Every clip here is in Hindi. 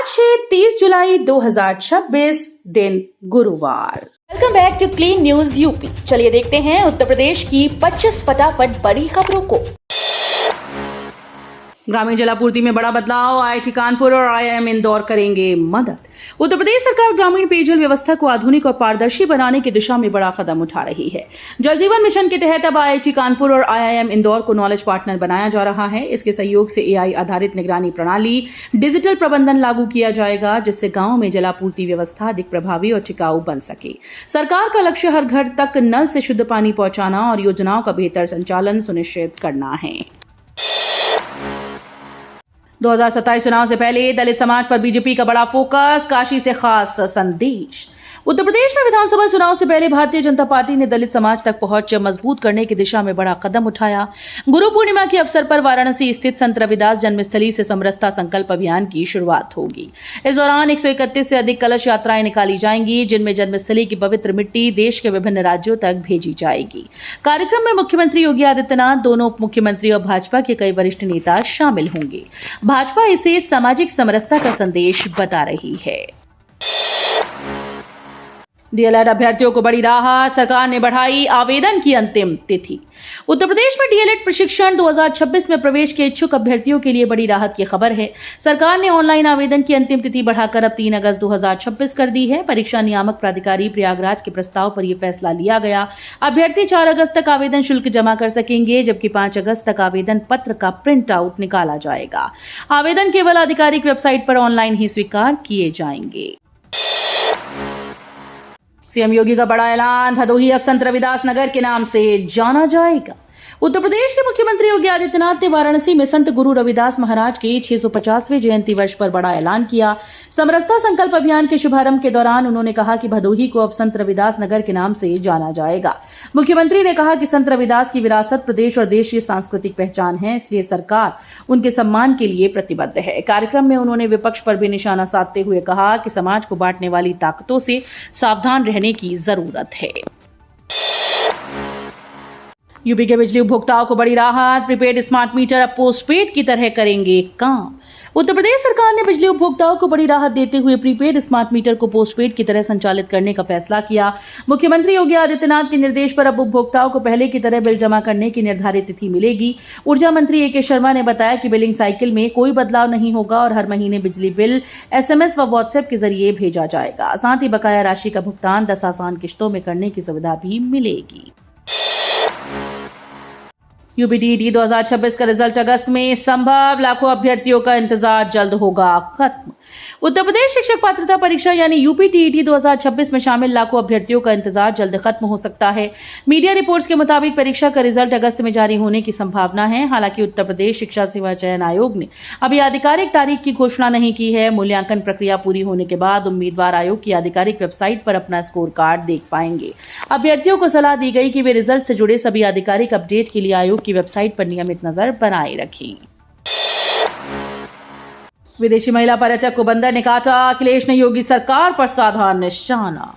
आज है 30 जुलाई 2026 दिन गुरुवार। Welcome back to clean news UP. चलिए देखते हैं उत्तर प्रदेश की 25 फटाफट बड़ी खबरों को। ग्रामीण जलापूर्ति में बड़ा बदलाव, आईआईटी कानपुर और आईआईएम इंदौर करेंगे मदद। उत्तर प्रदेश सरकार ग्रामीण पेयजल व्यवस्था को आधुनिक और पारदर्शी बनाने की दिशा में बड़ा कदम उठा रही है। जल जीवन मिशन के तहत अब आईआईटी कानपुर और आईआईएम इंदौर को नॉलेज पार्टनर बनाया जा रहा है। इसके सहयोग से एआई आधारित निगरानी प्रणाली, डिजिटल प्रबंधन लागू किया जाएगा, जिससे गांव में जलापूर्ति व्यवस्था अधिक प्रभावी और टिकाऊ बन सके। सरकार का लक्ष्य हर घर तक नल से शुद्ध पानी पहुंचाना और योजनाओं का बेहतर संचालन सुनिश्चित करना है। 2027 चुनाव से पहले दलित समाज पर बीजेपी का बड़ा फोकस, काशी से खास संदेश। उत्तर प्रदेश में विधानसभा चुनाव से पहले भारतीय जनता पार्टी ने दलित समाज तक पहुंच मजबूत करने की दिशा में बड़ा कदम उठाया। गुरु पूर्णिमा के अवसर पर वाराणसी स्थित संत रविदास जन्मस्थली से समरसता संकल्प अभियान की शुरुआत होगी। इस दौरान 131 से अधिक कलश यात्राएं निकाली जाएंगी, जिनमें जन्मस्थली की पवित्र मिट्टी देश के विभिन्न राज्यों तक भेजी जाएगी। कार्यक्रम में मुख्यमंत्री योगी आदित्यनाथ, दोनों उप मुख्यमंत्री और भाजपा के कई वरिष्ठ नेता शामिल होंगे। भाजपा इसे सामाजिक समरसता का संदेश बता रही है। डीएलएड अभ्यर्थियों को बड़ी राहत, सरकार ने बढ़ाई आवेदन की अंतिम तिथि। उत्तर प्रदेश में डीएलएड प्रशिक्षण 2026 में प्रवेश के इच्छुक अभ्यर्थियों के लिए बड़ी राहत की खबर है। सरकार ने ऑनलाइन आवेदन की अंतिम तिथि बढ़ाकर अब 3 अगस्त 2026 कर दी है। परीक्षा नियामक प्राधिकारी प्रयागराज के प्रस्ताव पर यह फैसला लिया गया। अभ्यर्थी 4 अगस्त तक आवेदन शुल्क जमा कर सकेंगे, जबकि 5 अगस्त तक आवेदन पत्र का प्रिंट आउट निकाला जाएगा। आवेदन केवल आधिकारिक वेबसाइट पर ऑनलाइन ही स्वीकार किए जाएंगे। सीएम योगी का बड़ा ऐलान, भदोही अब संत रविदास नगर के नाम से जाना जाएगा। उत्तर प्रदेश के मुख्यमंत्री योगी आदित्यनाथ ने वाराणसी में संत गुरु रविदास महाराज के 650वें जयंती वर्ष पर बड़ा ऐलान किया। समरसता संकल्प अभियान के शुभारंभ के दौरान उन्होंने कहा कि भदोही को अब संत रविदास नगर के नाम से जाना जाएगा। मुख्यमंत्री ने कहा कि संत रविदास की विरासत प्रदेश और देश की सांस्कृतिक पहचान है, इसलिए सरकार उनके सम्मान के लिए प्रतिबद्ध है। कार्यक्रम में उन्होंने विपक्ष पर भी निशाना साधते हुए कहा कि समाज को बांटने वाली ताकतों से सावधान रहने की जरूरत है। यूपी के बिजली उपभोक्ताओं को बड़ी राहत, प्रीपेड स्मार्ट मीटर अब पोस्टपेड की तरह करेंगे काम। उत्तर प्रदेश सरकार ने बिजली उपभोक्ताओं को बड़ी राहत देते हुए प्रीपेड स्मार्ट मीटर को पोस्टपेड की तरह संचालित करने का फैसला किया। मुख्यमंत्री योगी आदित्यनाथ के निर्देश पर अब उपभोक्ताओं को पहले की तरह बिल जमा करने की निर्धारित तिथि मिलेगी। ऊर्जा मंत्री ए के शर्मा ने बताया कि बिलिंग साइकिल में कोई बदलाव नहीं होगा और हर महीने बिजली बिल एसएमएस व व्हाट्सएप के जरिए भेजा जाएगा। साथ ही बकाया राशि का भुगतान 10 आसान किश्तों में करने की सुविधा भी मिलेगी। यूपीटीईटी 2026 का रिजल्ट अगस्त में संभव, लाखों अभ्यर्थियों का इंतजार जल्द होगा खत्म। उत्तर प्रदेश शिक्षक पात्रता परीक्षा यानी यूपीटीईटी 2026 में शामिल लाखों अभ्यर्थियों का इंतजार जल्द खत्म हो सकता है। मीडिया रिपोर्ट्स के मुताबिक परीक्षा का रिजल्ट अगस्त में जारी होने की संभावना है। हालांकि उत्तर प्रदेश शिक्षा सेवा चयन आयोग ने अभी आधिकारिक तारीख की घोषणा नहीं की है। मूल्यांकन प्रक्रिया पूरी होने के बाद उम्मीदवार आयोग की आधिकारिक वेबसाइट पर अपना स्कोर कार्ड देख पाएंगे। अभ्यर्थियों को सलाह दी गई कि वे रिजल्ट से जुड़े सभी आधिकारिक अपडेट के लिए आयोग की वेबसाइट पर नियमित नजर बनाए रखें। विदेशी महिला पर्यटक को बंदर ने काटा, अखिलेश ने योगी सरकार पर साधा निशाना।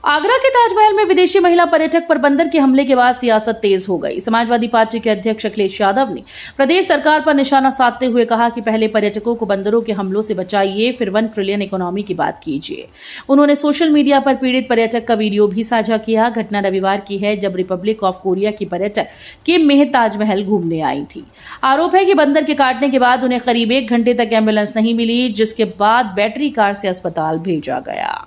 आगरा के ताजमहल में विदेशी महिला पर्यटक पर बंदर के हमले के बाद सियासत तेज हो गई। समाजवादी पार्टी के अध्यक्ष अखिलेश यादव ने प्रदेश सरकार पर निशाना साधते हुए कहा कि पहले पर्यटकों को बंदरों के हमलों से बचाइए, फिर 1 ट्रिलियन इकोनॉमी की बात कीजिए। उन्होंने सोशल मीडिया पर पीड़ित पर्यटक का वीडियो भी साझा किया। घटना रविवार की है, जब रिपब्लिक ऑफ कोरिया की पर्यटक किम मेह ताजमहल घूमने आई थी। आरोप है कि बंदर के काटने के बाद उन्हें करीब 1 घंटे तक एम्बुलेंस नहीं मिली, जिसके बाद बैटरी कार से अस्पताल भेजा गया।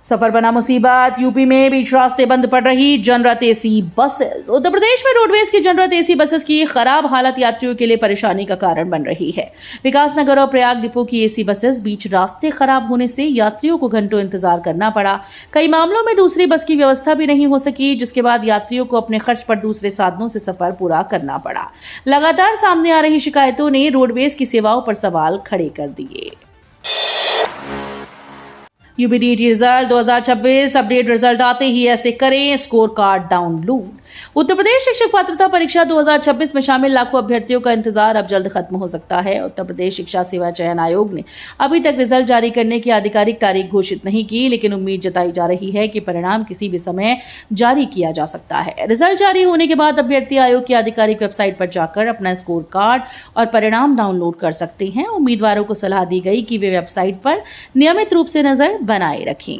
सफर बना मुसीबत, यूपी में बीच रास्ते बंद पड़ रही जनरत एसी बसेस। उत्तर प्रदेश में रोडवेज की जनरत एसी बसेस की खराब हालत यात्रियों के लिए परेशानी का कारण बन रही है। विकासनगर और प्रयाग डिपो की एसी बसेस बीच रास्ते खराब होने से यात्रियों को घंटों इंतजार करना पड़ा। कई मामलों में दूसरी बस की व्यवस्था भी नहीं हो सकी, जिसके बाद यात्रियों को अपने खर्च पर दूसरे साधनों से सफर पूरा करना पड़ा। लगातार सामने आ रही शिकायतों ने रोडवेज की सेवाओं पर सवाल खड़े कर दिए। यूपीटीईटी रिजल्ट 2026 अपडेट रिजल्ट आते ही ऐसे करें score card download. Uttar Pradesh शिक्षक पात्रता परीक्षा 2026 में शामिल लाखों अभ्यर्थियों का इंतजार अब जल्द खत्म हो सकता है। उत्तर प्रदेश शिक्षा सेवा चयन आयोग ने अभी तक रिजल्ट जारी करने की आधिकारिक तारीख घोषित नहीं की, लेकिन उम्मीद जताई जा रही है कि परिणाम किसी भी समय जारी किया जा सकता है। रिजल्ट जारी होने के बाद अभ्यर्थी आयोग की आधिकारिक वेबसाइट पर जाकर अपना स्कोर कार्ड और परिणाम डाउनलोड कर सकते हैं। उम्मीदवारों को सलाह दी गई कि वे वेबसाइट पर नियमित रूप से नजर बनाए रखें।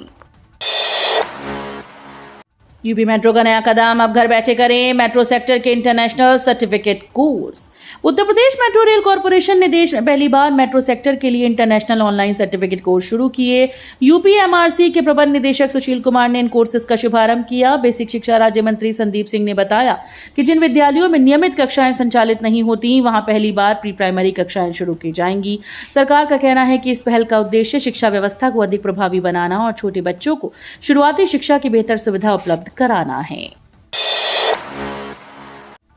यूपी मेट्रो का नया कदम, अब घर बैठे करें मेट्रो सेक्टर के international certificate course. Uttar Pradesh metro rail corporation ने देश में पहली बार मेट्रो सेक्टर के लिए इंटरनेशनल ऑनलाइन सर्टिफिकेट कोर्स शुरू किए। यूपीएमआरसी के प्रबंध निदेशक सुशील कुमार ने इन कोर्सेज का शुभारंभ किया। बेसिक शिक्षा राज्य मंत्री संदीप सिंह ने बताया कि जिन विद्यालयों में नियमित कक्षाएं संचालित नहीं होती, वहां पहली बार प्री प्राइमरी कक्षाएं शुरू की जाएंगी। सरकार का कहना है कि इस पहल का उद्देश्य शिक्षा व्यवस्था को अधिक प्रभावी बनाना और छोटे बच्चों को शुरुआती शिक्षा की बेहतर सुविधा उपलब्ध कराना है।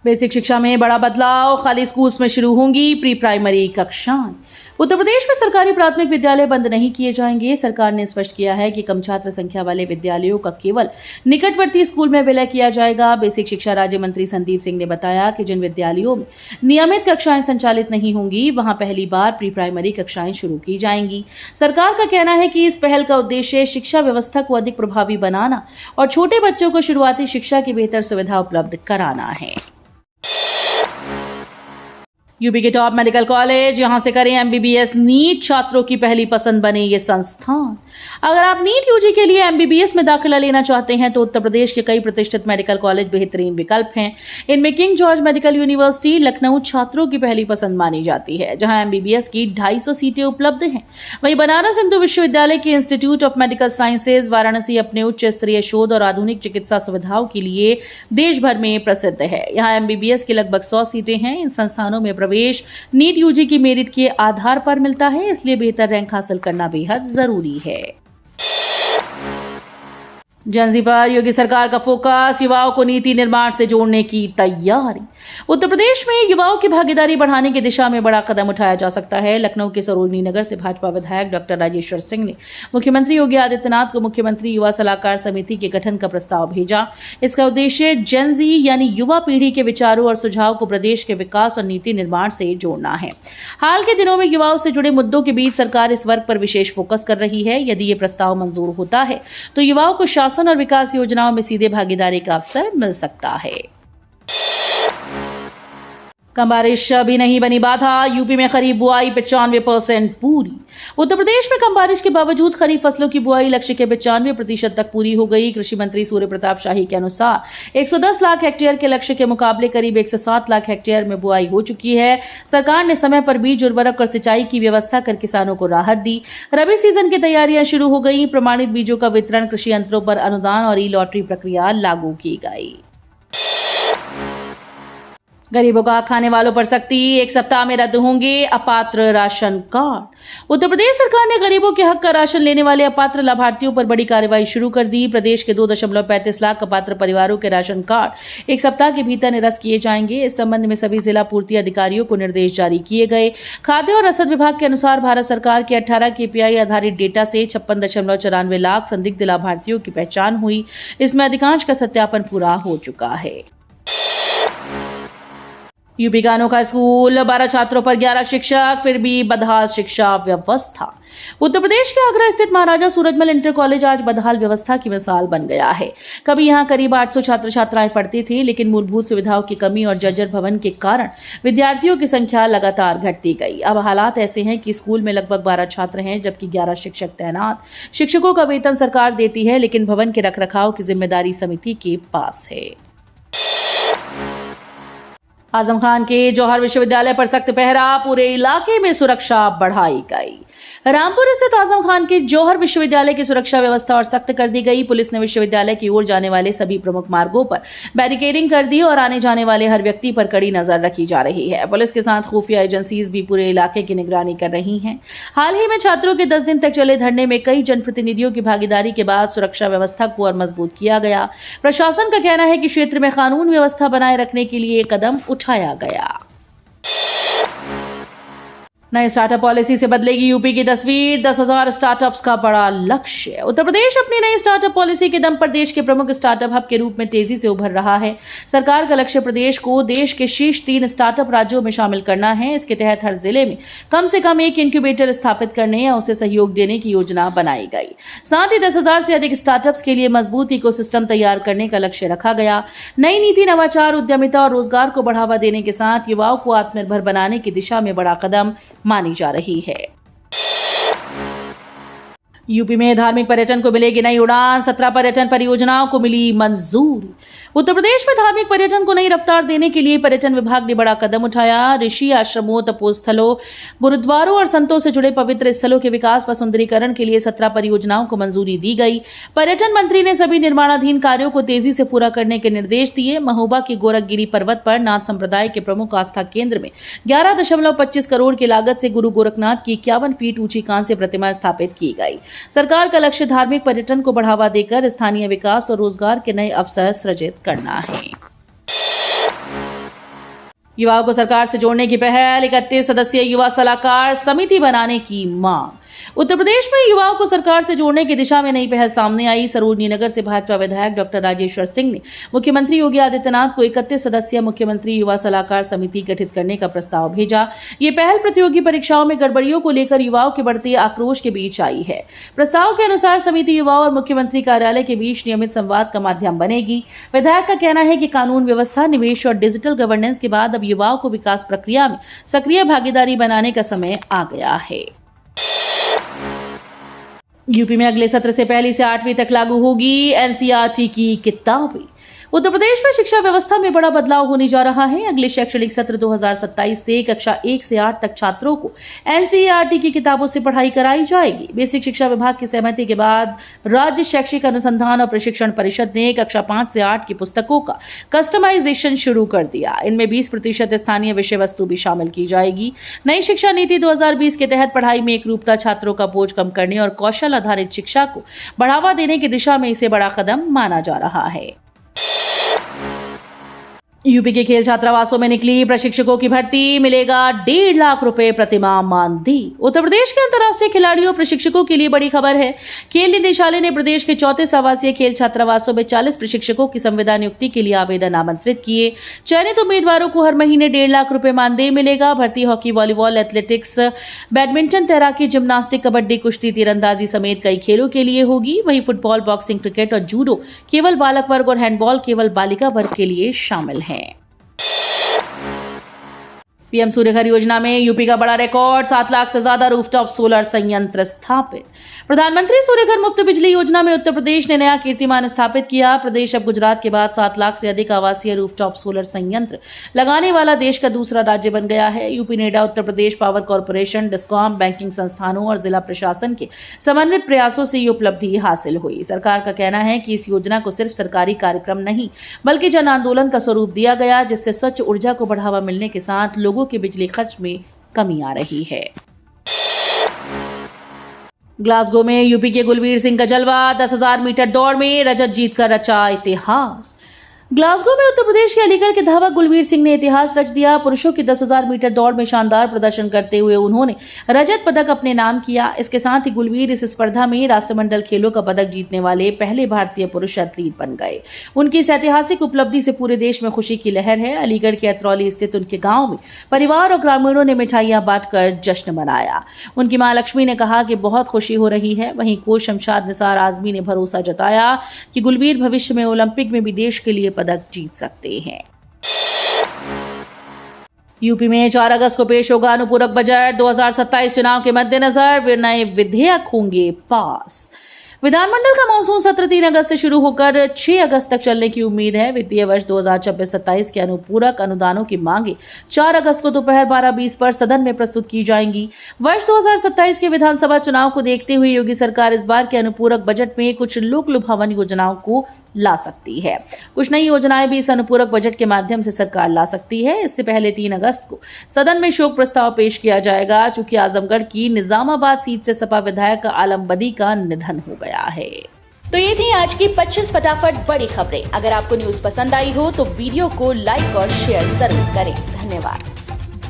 बेसिक शिक्षा में बड़ा बदलाव, खाली स्कूल्स में शुरू होंगी प्री प्राइमरी कक्षाएं। उत्तर प्रदेश में सरकारी प्राथमिक विद्यालय बंद नहीं किए जाएंगे। सरकार ने स्पष्ट किया है कि कम छात्र संख्या वाले विद्यालयों का केवल निकटवर्ती स्कूल में विलय किया जाएगा। बेसिक शिक्षा राज्य मंत्री संदीप सिंह ने बताया कि जिन विद्यालयों में नियमित कक्षाएं संचालित नहीं होंगी, वहां पहली बार प्री प्राइमरी कक्षाएं शुरू की जाएंगी। सरकार का कहना है कि इस पहल का उद्देश्य शिक्षा व्यवस्था को अधिक प्रभावी बनाना और छोटे बच्चों को शुरुआती शिक्षा की बेहतर सुविधा उपलब्ध कराना है। यूपी के टॉप मेडिकल कॉलेज, यहां से करें एमबीबीएस नीट, छात्रों की पहली पसंद बने ये संस्थान। अगर आप नीट यूजी के लिए एमबीबीएस में दाखिला लेना चाहते हैं तो उत्तर प्रदेश के कई प्रतिष्ठित मेडिकल कॉलेज बेहतरीन विकल्प हैं। इनमें king George medical university Lucknow छात्रों की पहली पसंद मानी जाती है, जहां एमबीबीएस की 250 सीटें उपलब्ध हैं। वहीं बनारस हिंदू विश्वविद्यालय के institute of medical sciences Varanasi अपने उच्च स्तरीय शोध और आधुनिक चिकित्सा सुविधाओं के लिए देश भर में प्रसिद्ध है। यहाँ एमबीबीएस की लगभग 100 सीटें हैं। इन संस्थानों में प्रवेश नीट यूजी की मेरिट के आधार पर मिलता है, इसलिए बेहतर रैंक हासिल करना बेहद जरूरी है। जेनजी पर योगी सरकार का फोकस, युवाओं को नीति निर्माण से जोड़ने की तैयारी। उत्तर प्रदेश में युवाओं की भागीदारी बढ़ाने की दिशा में बड़ा कदम उठाया जा सकता है। लखनऊ के सरोजनी नगर से भाजपा विधायक डॉक्टर राजेश्वर सिंह ने मुख्यमंत्री योगी आदित्यनाथ को मुख्यमंत्री युवा सलाहकार समिति के गठन का प्रस्ताव भेजा। इसका उद्देश्य जेनजी यानी युवा पीढ़ी के विचारों और सुझाव को प्रदेश के विकास और नीति निर्माण से जोड़ना है। हाल के दिनों में युवाओं से जुड़े मुद्दों के बीच सरकार इस वर्ग पर विशेष फोकस कर रही है। यदि ये प्रस्ताव मंजूर होता है तो युवाओं को शासन और विकास योजनाओं में सीधे भागीदारी का अवसर मिल सकता है। कम बारिश भी नहीं बनी बाधा, यूपी में खरीफ बुआई 95% पूरी। उत्तर प्रदेश में कम बारिश के बावजूद खरीफ फसलों की बुआई लक्ष्य के 95% तक पूरी हो गई। कृषि मंत्री सूर्य प्रताप शाही के अनुसार 110 लाख हेक्टेयर के लक्ष्य के मुकाबले करीब 107 लाख हेक्टेयर में बुआई हो चुकी है। सरकार ने समय पर बीज, उर्वरक और सिंचाई की व्यवस्था कर किसानों को राहत दी। रबी सीजन की तैयारियां शुरू हो गई। प्रमाणित बीजों का वितरण, कृषि यंत्रों पर अनुदान और ई लॉटरी प्रक्रिया लागू की गई। गरीबों का हक खाने वालों पर सख्ती, 1 सप्ताह में रद्द होंगे अपात्र राशन कार्ड। उत्तर प्रदेश सरकार ने गरीबों के हक का राशन लेने वाले अपात्र लाभार्थियों पर बड़ी कार्रवाई शुरू कर दी। प्रदेश के 2.35 लाख अपात्र परिवारों के राशन कार्ड 1 सप्ताह के भीतर निरस्त किए जाएंगे। इस संबंध में सभी जिला पूर्ति अधिकारियों को निर्देश जारी किए गए। खाद्य और रसद विभाग के अनुसार भारत सरकार के 18 केपीआई आधारित डेटा से 56.94 लाख संदिग्ध लाभार्थियों की पहचान हुई। इसमें अधिकांश का सत्यापन पूरा हो चुका है। यूपी का अनोखा स्कूल, 12 छात्रों पर 11 शिक्षक, फिर भी बदहाल शिक्षा व्यवस्था। उत्तर प्रदेश के आगरा स्थित महाराजा सूरजमल इंटर कॉलेज आज बदहाल व्यवस्था की मिसाल बन गया है। कभी यहां करीब 800 छात्र छात्राएं पढ़ते थे, लेकिन मूलभूत सुविधाओं की कमी और जर्जर भवन के कारण विद्यार्थियों की संख्या लगातार घटती गई। अब हालात ऐसे हैं कि स्कूल में लगभग 12 छात्र हैं, जबकि 11 शिक्षक तैनात। शिक्षकों का वेतन सरकार देती है, लेकिन भवन के रखरखाव की जिम्मेदारी समिति के पास है। आजम खान के जौहर विश्वविद्यालय पर सख्त पहरा, पूरे इलाके में सुरक्षा बढ़ाई गई। रामपुर स्थित आजम खान के जौहर विश्वविद्यालय की सुरक्षा व्यवस्था और सख्त कर दी गई। पुलिस ने विश्वविद्यालय की ओर जाने वाले सभी प्रमुख मार्गों पर बैरिकेडिंग कर दी और आने जाने वाले हर व्यक्ति पर कड़ी नजर रखी जा रही है। पुलिस के साथ खुफिया एजेंसीज भी पूरे इलाके की निगरानी कर रही हैं। हाल ही में छात्रों के 10 दिन तक चले धरने में कई जनप्रतिनिधियों की भागीदारी के बाद सुरक्षा व्यवस्था को और मजबूत किया गया। प्रशासन का कहना है कि क्षेत्र में कानून व्यवस्था बनाए रखने के लिए कदम उठाया गया। नए स्टार्टअप पॉलिसी से बदलेगी यूपी की तस्वीर, 10,000 स्टार्टअप्स का बड़ा लक्ष्य। उत्तर प्रदेश अपनी नई स्टार्टअप पॉलिसी के दम पर देश के प्रमुख स्टार्टअप हब के रूप में तेजी से उभर रहा है। सरकार का लक्ष्य प्रदेश को देश के शीर्ष 3 स्टार्टअप राज्यों में शामिल करना है। इसके तहत हर जिले में कम से कम एक इंक्यूबेटर स्थापित करने या उसे सहयोग देने की योजना बनाई गई। साथ ही 10,000 से अधिक स्टार्टअप्स के लिए मजबूत इकोसिस्टम तैयार करने का लक्ष्य रखा गया। नई नीति नवाचार, उद्यमिता और रोजगार को बढ़ावा देने के साथ युवाओं को आत्मनिर्भर बनाने की दिशा में बड़ा कदम मानी जा रही है। यूपी में धार्मिक पर्यटन को मिलेगी नई उड़ान, 17 पर्यटन परियोजनाओं को मिली मंजूरी। उत्तर प्रदेश में धार्मिक पर्यटन को नई रफ्तार देने के लिए पर्यटन विभाग ने बड़ा कदम उठाया। ऋषि आश्रमों, तपोस्थलों, गुरुद्वारों और संतों से जुड़े पवित्र स्थलों के विकास व सुंदरीकरण के लिए 17 परियोजनाओं को मंजूरी दी गई। पर्यटन मंत्री ने सभी निर्माणाधीन कार्यों को तेजी से पूरा करने के निर्देश दिए। महोबा के गोरखगिरी पर्वत पर नाथ संप्रदाय के प्रमुख आस्था केंद्र में 11.25 करोड़ की लागत से गुरु गोरखनाथ की 51 फीट ऊंची कांस्य प्रतिमा स्थापित की गई। सरकार का लक्ष्य धार्मिक पर्यटन को बढ़ावा देकर स्थानीय विकास और रोजगार के नए अवसर सृजित करना है। युवाओं को सरकार से जोड़ने की पहल, 31 सदस्यीय युवा सलाहकार समिति बनाने की मांग। उत्तर प्रदेश में युवाओं को सरकार से जोड़ने की दिशा में नई पहल सामने आई। सरोजनी नगर से भाजपा विधायक डॉक्टर राजेश्वर सिंह ने मुख्यमंत्री योगी आदित्यनाथ को 31 सदस्यीय मुख्यमंत्री युवा सलाहकार समिति गठित करने का प्रस्ताव भेजा। ये पहल प्रतियोगी परीक्षाओं में गड़बड़ियों को लेकर युवाओं के बढ़ते आक्रोश के बीच आई है। प्रस्ताव के अनुसार समिति युवाओं और मुख्यमंत्री कार्यालय के बीच नियमित संवाद का माध्यम बनेगी। विधायक का कहना है कि कानून व्यवस्था, निवेश और डिजिटल गवर्नेंस के बाद अब युवाओं को विकास प्रक्रिया में सक्रिय भागीदारी बनाने का समय आ गया है। यूपी में अगले सत्र से 1 से 8वीं तक लागू होगी एनसीईआरटी की किताबें। उत्तर प्रदेश में शिक्षा व्यवस्था में बड़ा बदलाव होने जा रहा है। अगले शैक्षणिक सत्र 2027 से कक्षा 1 से 8 तक छात्रों को एनसीईआरटी की किताबों से पढ़ाई कराई जाएगी। बेसिक शिक्षा विभाग की सहमति के बाद राज्य शैक्षिक अनुसंधान और प्रशिक्षण परिषद ने कक्षा 5 से 8 की पुस्तकों का कस्टमाइजेशन शुरू कर दिया। इनमें 20% स्थानीय विषय वस्तु भी शामिल की जाएगी। नई शिक्षा नीति 2020 के तहत पढ़ाई में एकरूपता, छात्रों का बोझ कम करने और कौशल आधारित शिक्षा को बढ़ावा देने की दिशा में इसे बड़ा कदम माना जा रहा है। यूपी के खेल छात्रावासों में निकली प्रशिक्षकों की भर्ती, मिलेगा 1.5 लाख रुपए प्रतिमाह मानदेय। उत्तर प्रदेश के अंतर्राष्ट्रीय खिलाड़ियों और प्रशिक्षकों के लिए बड़ी खबर है। खेल निदेशालय ने प्रदेश के 34 आवासीय खेल छात्रावासों में 40 प्रशिक्षकों की संविदा नियुक्ति के लिए आवेदन आमंत्रित किए। चयनित उम्मीदवारों को हर महीने 1.5 लाख रुपए मानदेय मिलेगा। भर्ती हॉकी, वॉलीबॉल, एथलेटिक्स, बैडमिंटन, तैराकी, जिम्नास्टिक, कबड्डी, कुश्ती, तीरंदाजी समेत कई खेलों के लिए होगी। वहीं फुटबॉल, बॉक्सिंग, क्रिकेट और जूडो केवल बालक वर्ग और हैंडबॉल केवल बालिका वर्ग के लिए शामिल है। पीएम सूर्यघर योजना में यूपी का बड़ा रिकॉर्ड, 7 लाख से ज्यादा रूफटॉप सोलर संयंत्र स्थापित। प्रधानमंत्री सूर्यघर मुफ्त बिजली योजना में उत्तर प्रदेश ने नया कीर्तिमान स्थापित किया। प्रदेश अब गुजरात के बाद 7 लाख से अधिक आवासीय रूफटॉप सोलर संयंत्र लगाने वाला देश का दूसरा राज्य बन गया है। UP NEDA, Uttar Pradesh power corporation, discom, banking संस्थानों और जिला प्रशासन के समन्वित प्रयासों से ये उपलब्धि हासिल हुई। सरकार का कहना है कि इस योजना को सिर्फ सरकारी कार्यक्रम नहीं बल्कि जन आंदोलन का स्वरूप दिया गया, जिससे स्वच्छ ऊर्जा को बढ़ावा मिलने के साथ लोगों के बिजली खर्च में कमी आ रही है। ग्लासगो में यूपी के गुलवीर सिंह का जलवा, 10,000 मीटर दौड़ में रजत जीतकर रचा इतिहास। ग्लासगो में उत्तर प्रदेश के अलीगढ़ के धावक गुलवीर सिंह ने इतिहास रच दिया। पुरुषों की 10,000 मीटर दौड़ में शानदार प्रदर्शन करते हुए उन्होंने रजत पदक अपने नाम किया। इसके साथ ही गुलवीर इस स्पर्धा में राष्ट्रमंडल खेलों का पदक जीतने वाले पहले भारतीय पुरुष एथलीट बन गए। उनकी इस ऐतिहासिक उपलब्धि से पूरे देश में खुशी की लहर है। अलीगढ़ के अतरौली स्थित उनके गांव में परिवार और ग्रामीणों ने मिठाइयां बांटकर जश्न मनाया। उनकी मां लक्ष्मी ने कहा कि बहुत खुशी हो रही है। वहीं कोच शमशाद निसार आजमी ने भरोसा जताया कि गुलवीर भविष्य में ओलंपिक में भी देश के लिए पदक जीत सकते हैं। यूपी में 4 अगस्त को पेश होगा अनुपूरक बजट। 2027 चुनाव के मद्देनजर नए विधेयक होंगे पास। विधानमंडल का मानसून सत्र 3 अगस्त से शुरू होकर 6 अगस्त तक चलने की उम्मीद है। वित्तीय वर्ष 2026-27 के अनुपूरक अनुदानों की मांगे 4 अगस्त को दोपहर 12:20 पर सदन में प्रस्तुत की जाएंगी। वर्ष 2027 के विधानसभा चुनाव को देखते हुए योगी सरकार इस बार के अनुपूरक बजट में कुछ लोक लुभावन योजनाओं को ला सकती है। कुछ नई योजनाएं भी इस अनुपूरक बजट के माध्यम से सरकार ला सकती है। इससे पहले 3 अगस्त को सदन में शोक प्रस्ताव पेश किया जाएगा, चूंकि आजमगढ़ की निजामाबाद सीट से सपा विधायक आलम बदी का निधन हो गया है। तो ये थी आज की 25 फटाफट बड़ी खबरें। अगर आपको न्यूज पसंद आई हो तो वीडियो को लाइक और शेयर जरूर करें। धन्यवाद।